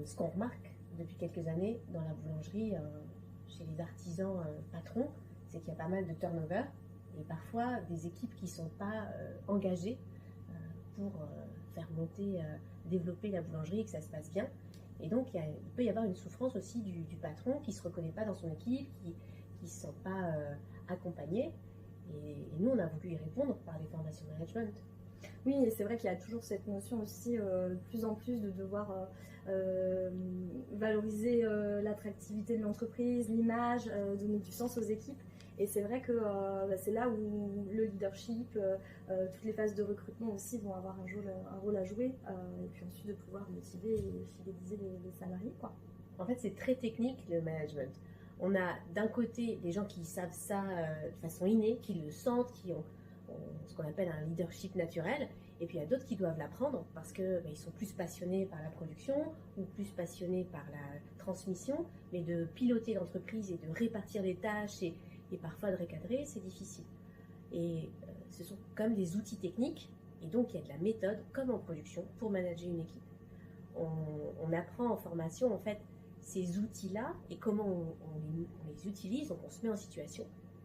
ce qu'on remarque depuis quelques années dans la boulangerie, chez les artisans patrons, c'est qu'il y a pas mal de turnover et parfois des équipes qui ne sont pas engagées pour faire monter, développer la boulangerie et que ça se passe bien. Et donc il peut y avoir une souffrance aussi du patron qui ne se reconnaît pas dans son équipe, qui ne se sent pas accompagné. Et nous, on a voulu y répondre par les formations management. Oui, et c'est vrai qu'il y a toujours cette notion aussi, de plus en plus, de devoir valoriser l'attractivité de l'entreprise, l'image, donner du sens aux équipes. Et c'est vrai que c'est là où le leadership, toutes les phases de recrutement aussi vont avoir un rôle à jouer. Et puis ensuite de pouvoir motiver et fidéliser les salariés, quoi. En fait, c'est très technique le management. On a d'un côté des gens qui savent ça de façon innée, qui le sentent, qui ont ce qu'on appelle un leadership naturel, et puis il y a d'autres qui doivent l'apprendre parce que ils sont plus passionnés par la production ou plus passionnés par la transmission, mais de piloter l'entreprise et de répartir les tâches et parfois de recadrer, c'est difficile. Et ce sont comme des outils techniques, et donc il y a de la méthode, comme en production, pour manager une équipe. On apprend en formation en fait ces outils-là et comment on les utilise, donc on se met en situation